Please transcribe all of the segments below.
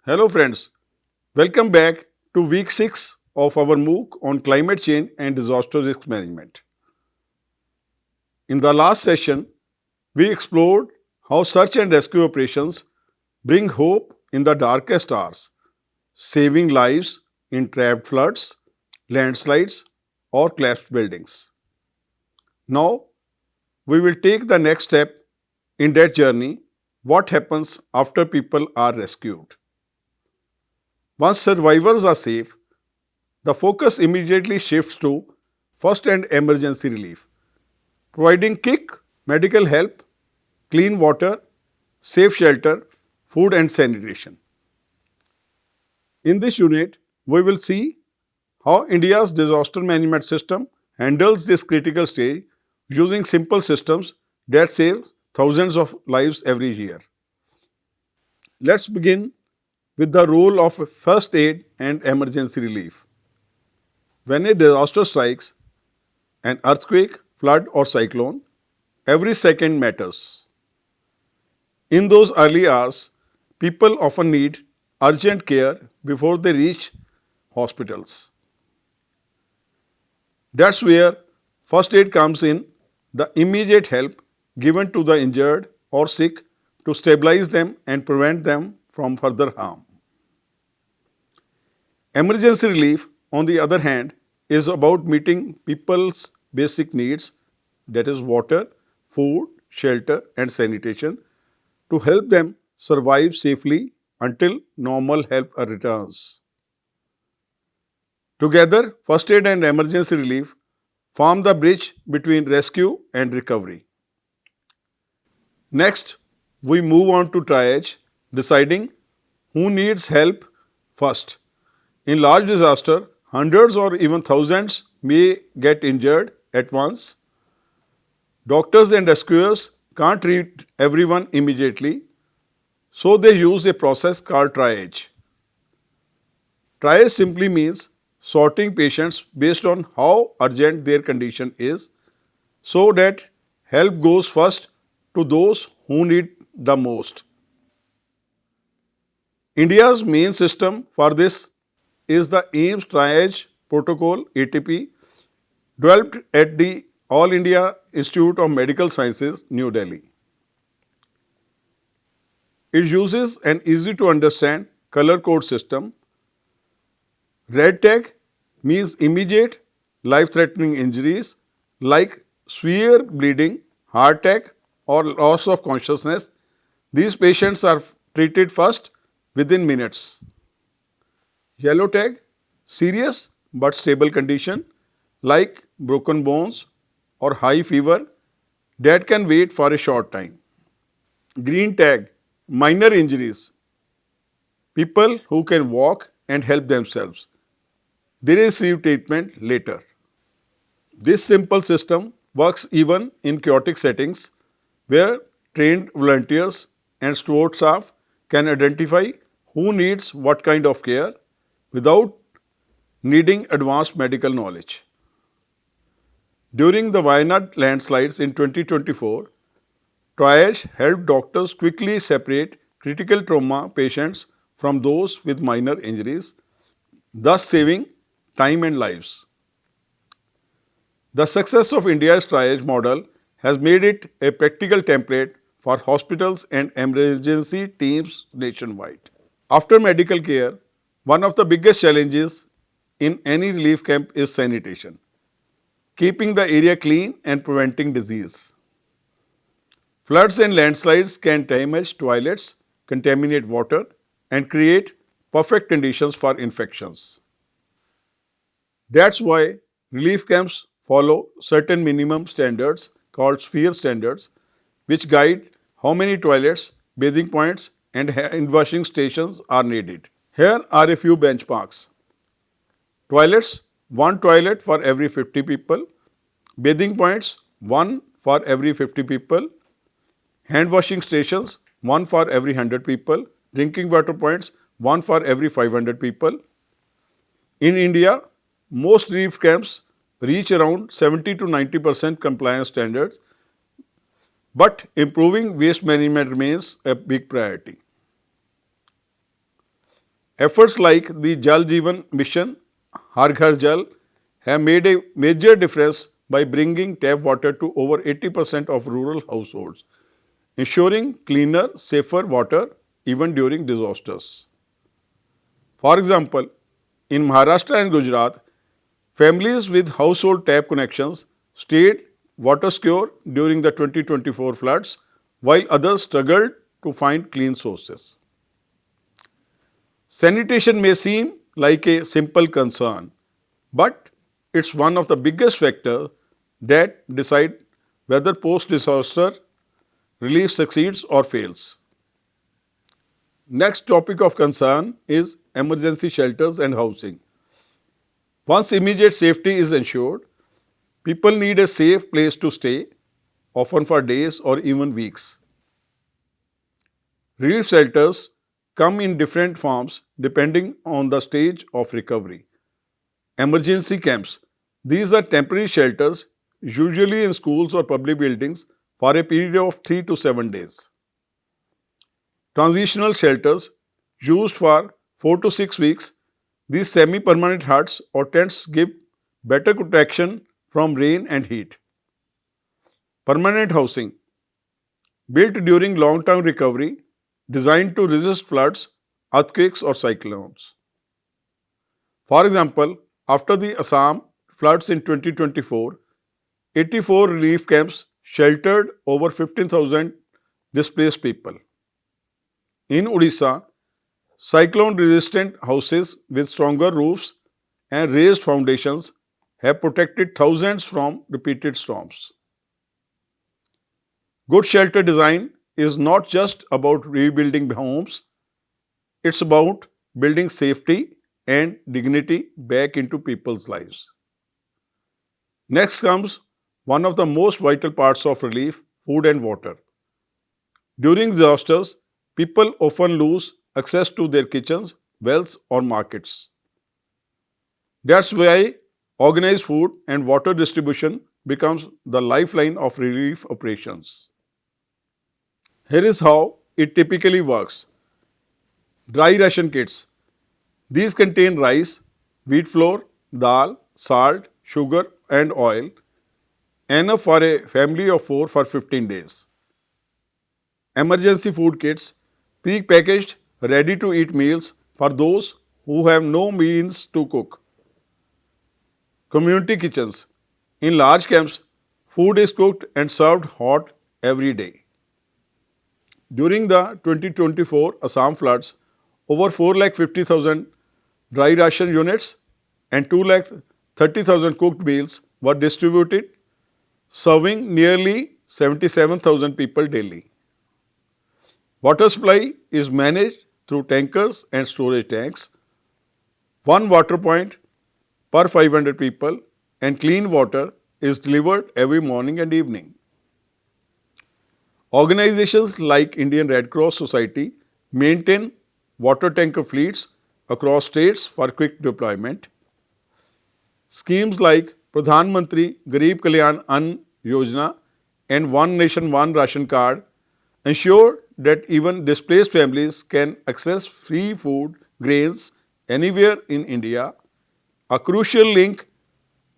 Hello friends, welcome back to week 6 of our MOOC on climate change and disaster risk management. In the last session, we explored how search and rescue operations bring hope in the darkest hours, saving lives in trapped floods, landslides, or collapsed buildings. Now, we will take the next step in that journey: what happens after people are rescued. Once survivors are safe, the focus immediately shifts to first and emergency relief, providing quick medical help, clean water, safe shelter, food, and sanitation. In this unit, we will see how India's disaster management system handles this critical stage using simple systems that save thousands of lives every year. Let's begin with the role of first aid and emergency relief. When a disaster strikes, an earthquake, flood, or cyclone, every second matters. In those early hours, people often need urgent care before they reach hospitals. That's where first aid comes in, the immediate help given to the injured or sick to stabilize them and prevent them from further harm. Emergency relief, on the other hand, is about meeting people's basic needs, that is, water, food, shelter, and sanitation, to help them survive safely until normal help returns. Together, first aid and emergency relief form the bridge between rescue and recovery. Next, we move on to triage, deciding who needs help first. In large disaster, hundreds or even thousands may get injured at once. Doctors and rescuers can't treat everyone immediately, so they use a process called triage. Triage simply means sorting patients based on how urgent their condition is so that help goes first to those who need the most. India's main system for this is the AIMS Triage Protocol ATP, developed at the All India Institute of Medical Sciences, New Delhi. It uses an easy to understand color code system. Red tag means immediate life threatening injuries like severe bleeding, heart attack, or loss of consciousness. These patients are treated first within minutes. Yellow tag, serious but stable condition like broken bones or high fever that can wait for a short time. Green tag, minor injuries, people who can walk and help themselves. They receive treatment later. This simple system works even in chaotic settings where trained volunteers and support staff can identify who needs what kind of care without needing advanced medical knowledge. During the Wayanad landslides in 2024, Triage helped doctors quickly separate critical trauma patients from those with minor injuries, thus saving time and lives. The success of India's triage model has made it a practical template for hospitals and emergency teams nationwide. After medical care, one of the biggest challenges in any relief camp is sanitation, keeping the area clean and preventing disease. Floods and landslides can damage toilets, contaminate water, and create perfect conditions for infections. That's why relief camps follow certain minimum standards called sphere standards, which guide how many toilets, bathing points, and hand washing stations are needed. Here are a few benchmarks. Toilets, one toilet for every 50 people. Bathing points, one for every 50 people. Hand washing stations, one for every 100 people. Drinking water points, one for every 500 people. In India, most relief camps reach around 70 to 90% compliance standards, but improving waste management remains a big priority. Efforts like the Jal Jeevan Mission, Har Ghar Jal, have made a major difference by bringing tap water to over 80% of rural households, ensuring cleaner, safer water even during disasters. For example, in Maharashtra and Gujarat, families with household tap connections stayed water secure during the 2024 floods, while others struggled to find clean sources. Sanitation may seem like a simple concern, but it's one of the biggest factors that decide whether post-disaster relief succeeds or fails. Next topic of concern is emergency shelters and housing. Once immediate safety is ensured, people need a safe place to stay, often for days or even weeks. Relief shelters come in different forms depending on the stage of recovery. Emergency camps. These are temporary shelters, usually in schools or public buildings, for a period of 3 to 7 days. Transitional shelters, used for 4 to 6 weeks, these semi permanent huts or tents give better protection from rain and heat. Permanent housing, built during long term recovery, designed to resist floods, earthquakes, or cyclones. For example, after the Assam floods in 2024, 84 relief camps sheltered over 15,000 displaced people. In Odisha, cyclone resistant houses with stronger roofs and raised foundations have protected thousands from repeated storms. Good shelter design is not just about rebuilding homes, it's about building safety and dignity back into people's lives. Next comes one of the most vital parts of relief: food and water. During disasters, people often lose access to their kitchens, wells, or markets. That's why organized food and water distribution becomes the lifeline of relief operations. Here is how it typically works. Dry ration kits. These contain rice, wheat flour, dal, salt, sugar, and oil, enough for a family of 4 for 15 days. Emergency food kits, pre-packaged, ready-to-eat meals for those who have no means to cook. Community kitchens. In large camps, food is cooked and served hot every day. During the 2024 Assam floods, over 4,50,000 dry ration units and 2,30,000 cooked meals were distributed, serving nearly 77,000 people daily. Water supply is managed through tankers and storage tanks, one water point per 500 people, and clean water is delivered every morning and evening. Organizations like Indian Red Cross Society maintain water tanker fleets across states for quick deployment. Schemes like Pradhan Mantri Garib Kalyan Ann Yojana and One Nation One Ration Card ensure that even displaced families can access free food grains anywhere in India, a crucial link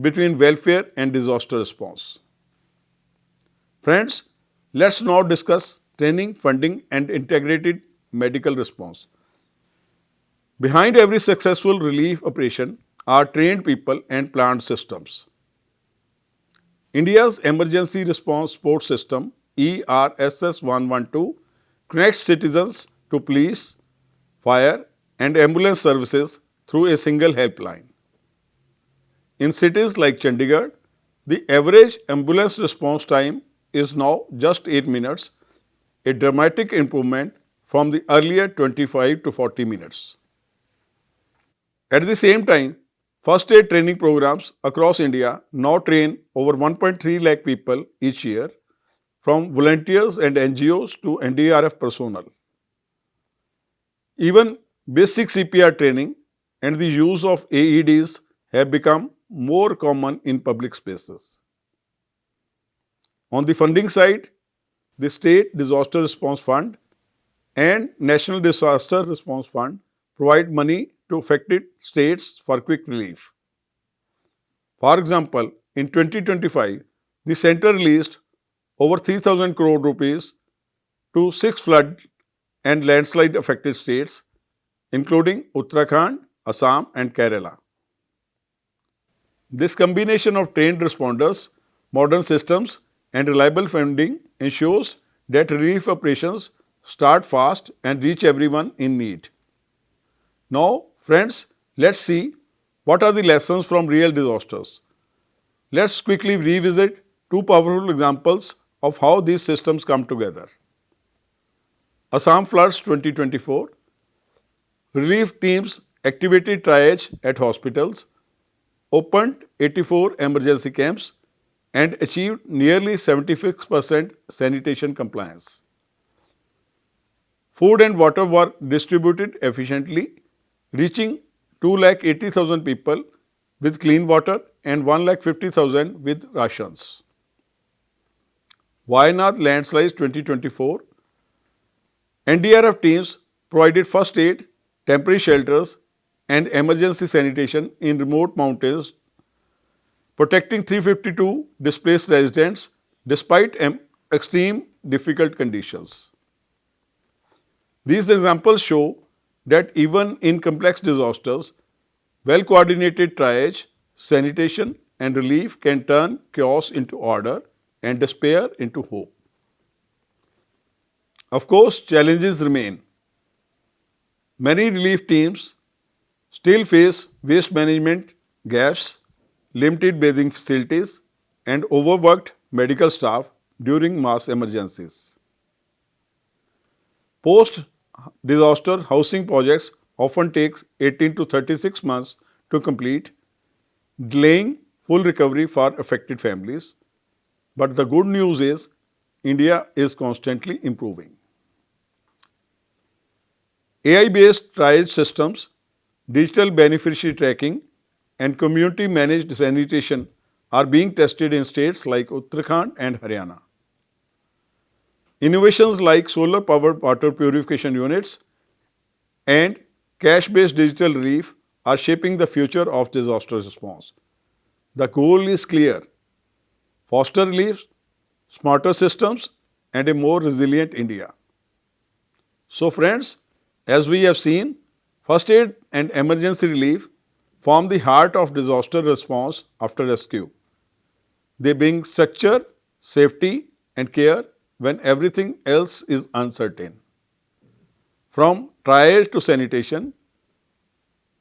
between welfare and disaster response. Friends, let's now discuss training, funding, and integrated medical response. Behind every successful relief operation are trained people and planned systems. India's Emergency Response Support System ERSS 112 connects citizens to police, fire, and ambulance services through a single helpline. In cities like Chandigarh, the average ambulance response time is now just 8 minutes, a dramatic improvement from the earlier 25 to 40 minutes. At the same time, first aid training programs across India now train over 1.3 lakh people each year, from volunteers and NGOs to NDRF personnel. Even basic CPR training and the use of AEDs have become more common in public spaces. On the funding side, the State Disaster Response Fund and National Disaster Response Fund provide money to affected states for quick relief. For example, in 2025, the center released over 3,000 crore rupees to 6 flood and landslide affected states, including Uttarakhand, Assam, and Kerala. This combination of trained responders, modern systems, and reliable funding ensures that relief operations start fast and reach everyone in need. Now, friends, let's see what are the lessons from real disasters. Let's quickly revisit two powerful examples of how these systems come together. Assam floods 2024. Relief teams activated triage at hospitals, opened 84 emergency camps, and achieved nearly 76% sanitation compliance. Food and water were distributed efficiently, reaching 280,000 people with clean water and 150,000 with rations. Wayanad landslides 2024. NDRF teams provided first aid, temporary shelters, and emergency sanitation in remote mountains, protecting 352 displaced residents despite extreme difficult conditions. These examples show that even in complex disasters, well coordinated triage, sanitation, and relief can turn chaos into order and despair into hope. Of course, challenges remain. Many relief teams still face waste management gaps, limited bathing facilities, and overworked medical staff during mass emergencies. Post-disaster housing projects often take 18 to 36 months to complete, delaying full recovery for affected families. But the good news is India is constantly improving. AI-based triage systems, digital beneficiary tracking, and community-managed sanitation are being tested in states like Uttarakhand and Haryana. Innovations like solar-powered water purification units and cash-based digital relief are shaping the future of disaster response. The goal is clear: faster relief, smarter systems, and a more resilient India. So friends, as we have seen, first aid and emergency relief form the heart of disaster response after rescue. They bring structure, safety, and care when everything else is uncertain. From triage to sanitation,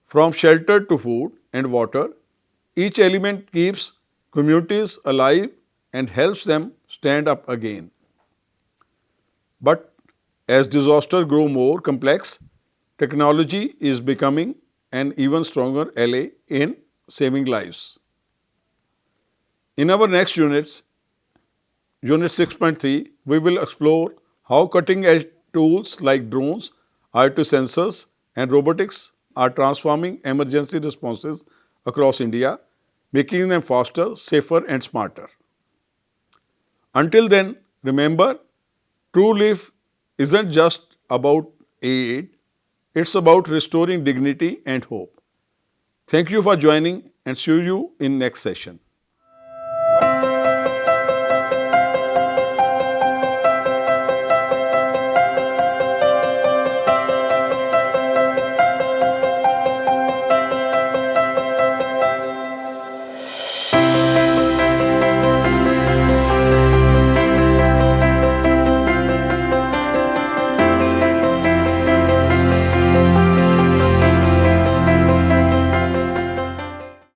from shelter to food and water, each element keeps communities alive and helps them stand up again. But as disasters grow more complex, technology is becoming an even stronger ally in saving lives. In our next units, Unit 6.3, we will explore how cutting-edge tools like drones, IoT sensors, and robotics are transforming emergency responses across India, making them faster, safer, and smarter. Until then, remember, true relief isn't just about aid, it's about restoring dignity and hope. Thank you for joining and see you in next session.